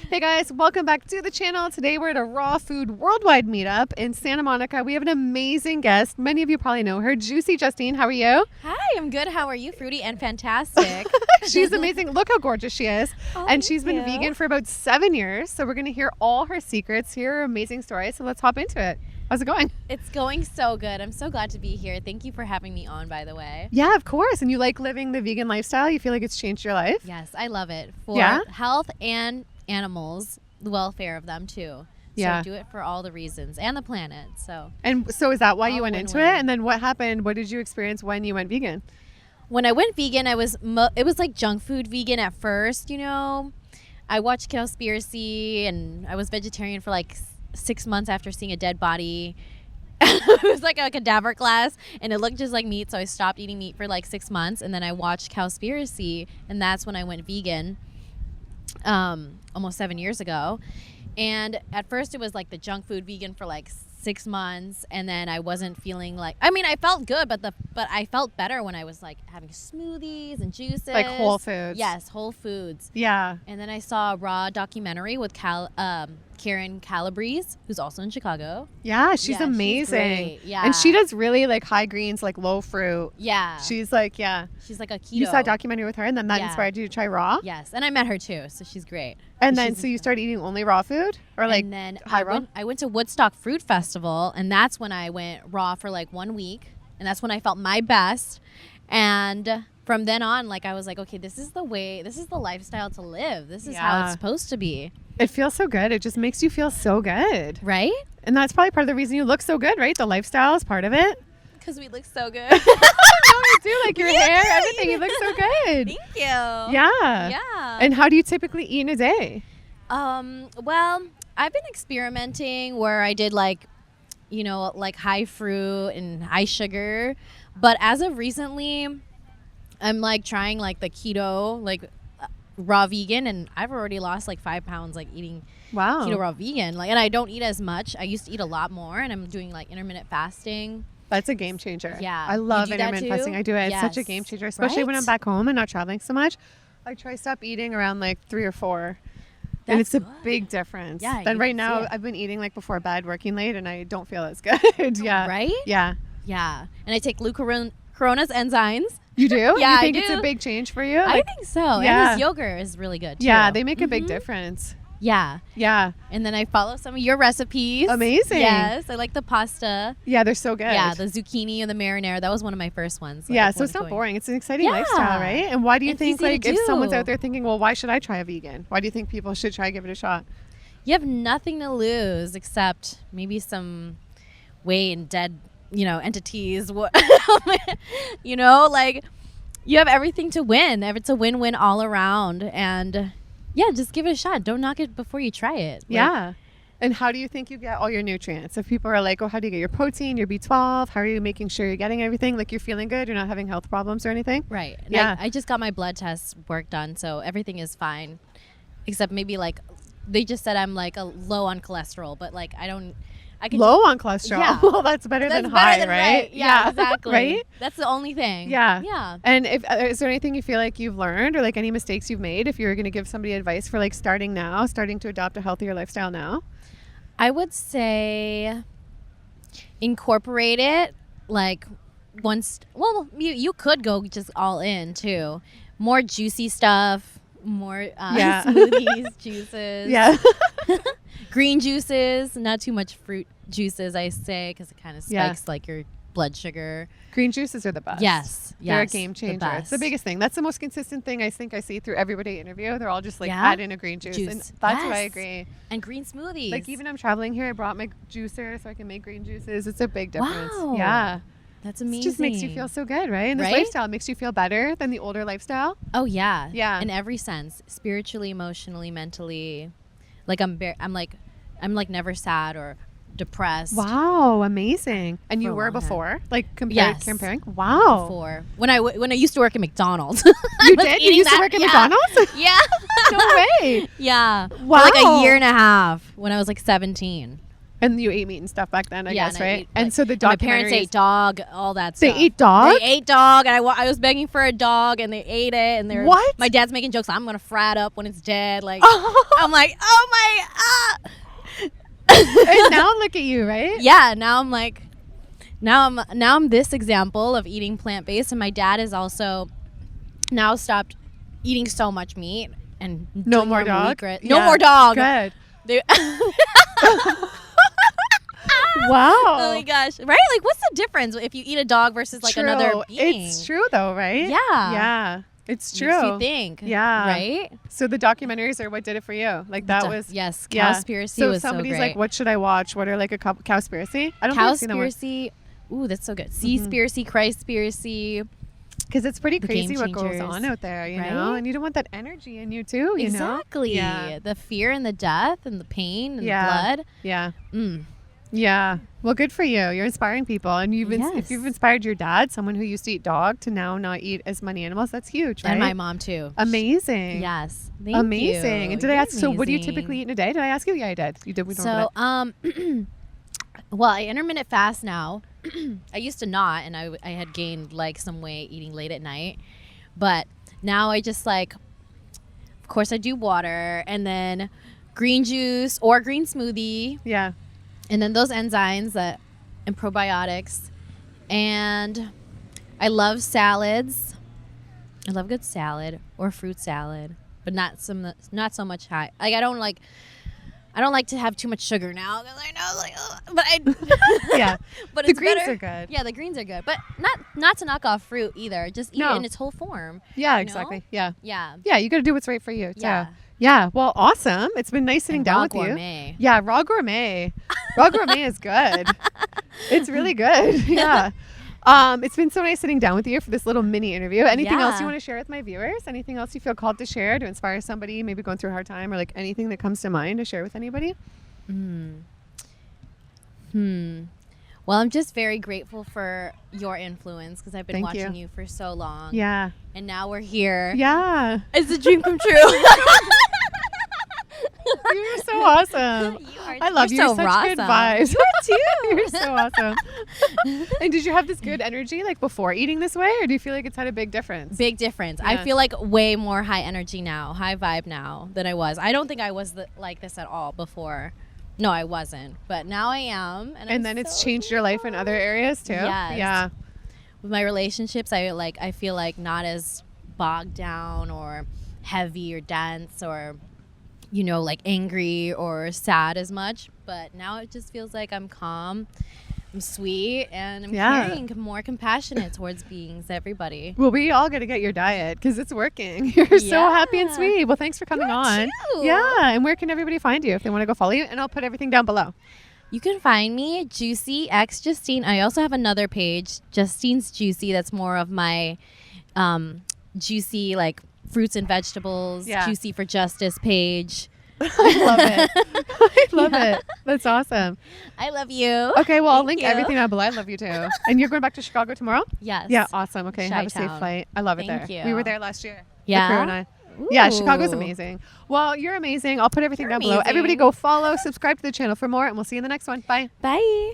Hey guys, welcome back to the channel. Today we're at a Raw Food Worldwide meetup in Santa Monica. We have an amazing guest. Many of you probably know her, Juicy Justine. How are you? Hi, I'm good. How are you? Fruity and fantastic. She's amazing. Look how gorgeous she is. Oh, and she's been thank you. vegan for about 7 years. So we're going to hear all her secrets, hear her amazing story. So let's hop into it. How's it going? It's going so good. I'm so glad to be here. Thank you for having me on, by the way. Yeah, of course. And you like living the vegan lifestyle? You feel like it's changed your life? Yes, I love it. For Yeah? health and animals, the welfare of them too. Yeah. So do it for all the reasons and the planet. So And so is that why you All went into win-win. it? And then what happened? What did you experience when you went vegan? when I went vegan, it was like junk food vegan at first, you know. I watched Cowspiracy and I was vegetarian for like 6 months after seeing a dead body. It was like a cadaver class and it looked just like meat, so I stopped eating meat for like 6 months, and then I watched Cowspiracy, and that's when I went vegan almost 7 years ago. And at first it was like the junk food vegan for like 6 months, and then I wasn't feeling like, I mean, I felt good, but I felt better when I was like having smoothies and juices, Like whole foods. Yes, whole foods. Yeah. And then I saw a Raw documentary with Karen Calabrese, who's also in Chicago. Yeah, she's Yeah, she's amazing. great. Yeah. And she does really like high greens, like low fruit. Yeah. She's like, yeah. She's like a keto. You saw a documentary with her, and then that Yeah. inspired you to try raw? Yes, and I met her too, so she's great. And then, She's- so you started eating only raw food? Or like and then high raw? I went to Woodstock Fruit Festival, and that's when I went raw for like 1 week, and that's when I felt my best. And from then on, like I was like, okay, this is the way, this is the lifestyle to live. This is how Yeah. it's supposed to be, It feels so good. It just makes you feel so good. right? And that's probably part of the reason you look so good, right? The lifestyle is part of it. Because we look so good. No, you do. Like your You hair, do. everything. You look so good. Thank you. Yeah. Yeah. And how do you typically eat in a day? Well, I've been experimenting where I did like, you know, like high fruit and high sugar. But as of recently, I'm like trying like the keto, like raw vegan, and I've already lost like 5 pounds like eating Wow. keto raw vegan. Like, and I don't eat as much. I used to eat a lot more, and I'm doing like intermittent fasting. That's a game changer. Yeah. I You love do that intermittent too? fasting. I do it. It's such a Yes. game changer, especially when Right? I'm back home and not traveling so much. I try to stop eating around like 3 or 4. And it's That's a good. big difference. Yeah, Then you right can see now, it. I've been eating like before bed, working late, and I don't feel as good. Yeah. Right? Yeah. Yeah. And I take Corona's enzymes. You do? Yeah, You I think it's a do. big change for you? I Like, think so. yeah. And his yogurt is really good too. yeah, they make a big Mhm. difference. Yeah. Yeah. And then I follow some of your recipes. Amazing. Yes. I like the pasta. Yeah, they're so good. Yeah. The zucchini and the marinara. That was one of my first ones. Like, Yeah, when so it's was not going- boring. It's an exciting Yeah. lifestyle, right? And why do you It's think, easy like, to if someone's do. out there thinking, well, why should I try a vegan? Why do you think people should try give it a shot? You have nothing to lose except maybe some weight and dead, you know, entities. You know, like you have everything to win. It's a win-win all around. And yeah, just give it a shot. Don't knock it before you try it. Like, Yeah. And how do you think you get all your nutrients? If people are like, oh, how do you get your protein, your B12? How are you making sure you're getting everything? Like you're feeling good? You're not having health problems or anything? Right. And Yeah. I just got my blood test work done, so everything is fine. Except maybe like they just said I'm like a low on cholesterol, but like I can Low on cholesterol. Yeah. Well, that's better That's than better high, than right? Yeah, exactly. Right? That's the only thing. Yeah. Yeah. And if is there anything you feel like you've learned or like any mistakes you've made if you were going to give somebody advice for like starting to adopt a healthier lifestyle now? I would say incorporate it like once. Well, you could go just all in too. More juicy stuff, more Yeah. smoothies, juices. Yeah. Green juices, not too much fruit juices, I say, because it kind of Yeah. spikes like your blood sugar. Green juices are the best. Yes, They're a yes, game the changer. It's the best. biggest thing. That's the most consistent thing I think I see through everybody interview. They're all just like, Yeah? add in a green juice. Juice. And that's what I Yes. agree. And green smoothies. Like even I'm traveling here, I brought my juicer so I can make green juices. It's a big difference. Wow. Yeah. That's It amazing. just makes you feel so good, right? And this Right? lifestyle makes you feel better than the older lifestyle. Oh yeah. Yeah. In every sense, spiritually, emotionally, mentally. Like I'm like never sad or depressed. Wow, amazing. And you For a were long time. before? Like Yes. comparing? Wow. Before when I used to work at McDonald's. You did? You used to work at McDonald's? Yeah. No way. Yeah. Wow. For like a year and a half when I was like 17. And you ate meat and stuff back then, I guess, and right? And so the my parents documentaries. ate dog, all that They stuff. ate dog? They ate dog, and I was begging for a dog, and they ate it. And they're What? My dad's making jokes. I'm gonna frat up when it's dead. Like I'm like, oh my. And now look at you, right? Yeah. Now I'm like, now I'm this example of eating plant-based, and my dad is also now stopped eating so much meat and No doing more dog? No Yeah. more dog. Good. They- Wow. Oh my gosh. Right? Like, what's the difference if you eat a dog versus like another being? It's true though, right? Yeah. Yeah. It's true. Makes you think. Yeah. Right? So the documentaries are what did it for you. Like that was yes. yeah. Cowspiracy So was so somebody's great. like, what should I watch? What are like a cowspiracy? I don't think I've seen that one. Cowspiracy. Ooh, that's so good. Seaspiracy, Christspiracy. Because it's pretty The crazy game what goes changers. on out there, you Right? know? And you don't want that energy in you too, you know? Exactly. Yeah. The fear and the death and the pain and Yeah. the blood. Yeah. Mm. Yeah. Well, good for you. You're inspiring people. And if Yes. you've inspired your dad, someone who used to eat dog, to now not eat as many animals, that's huge, right? And my mom too. Amazing. Yes. Thank Amazing. you. And did I You're ask, so what do you amazing. typically eat in a day? Did I ask you? Yeah, I did. You did. We don't So, well, I intermittent fast now. I used to not, and I had gained like some weight eating late at night. But now I just like, of course, I do water and then green juice or green smoothie. Yeah. And then those enzymes and probiotics. And I love salads. I love good salad or fruit salad, but not so much high. Like I don't like to have too much sugar now because I know like, but I Yeah. but The it's greens better. are good. Yeah, the greens are good, but not to knock off fruit either. Just eat No. it in its whole form. Yeah, know? exactly. Yeah. Yeah. Yeah, you got to do what's right for you. Yeah. Too. Yeah. Well, awesome. It's been nice sitting And down raw with gourmet. you. Yeah, raw gourmet. Raw gourmet is good. It's really good. Yeah. It's been so nice sitting down with you for this little mini interview. Anything else you Yeah. want to share with my viewers? Anything else you feel called to share to inspire somebody maybe going through a hard time, or like anything that comes to mind to share with anybody? Well, I'm just very grateful for your influence because I've been Thank you. watching you for so long. Yeah. And now we're here. Yeah. It's a dream come true. You're so awesome. I love you. You're so Such good awesome. vibes. You too. You're so awesome. And did you have this good energy like before eating this way, or do you feel like it's had a big difference? Big difference. Yeah. I feel like way more high energy now, high vibe now than I was. I don't think I was like this at all before. No, I wasn't. But now I am. And then it's changed your life in other areas too? Yes. Yeah. With my relationships, I feel like not as bogged down or heavy or dense or like angry or sad as much. But now it just feels like I'm calm, I'm sweet, and I'm caring, more compassionate towards beings, everybody. Well, we all got to get your diet because it's working. You're so happy and Yeah. sweet. Well, thanks for coming on. too. Yeah. And where can everybody find you if they want to go follow you? And I'll put everything down below. You can find me Juicy X Justine. I also have another page, Justine's Juicy. That's more of my juicy like fruits and vegetables, Yeah. Juicy for Justice page. I love it. I love it. That's awesome. I love you. Okay, well, I'll Thank link you. everything down below. I love you too. And you're going back to Chicago tomorrow? Yes. Yeah, awesome. Okay, have a safe Chi-town. flight. I love it Thank there. you. We were there last year. Yeah? The crew and I. Yeah, Chicago's Ooh. amazing. Well, you're amazing. I'll put everything You're down below. amazing. Everybody go follow, subscribe to the channel for more, and we'll see you in the next one. Bye. Bye.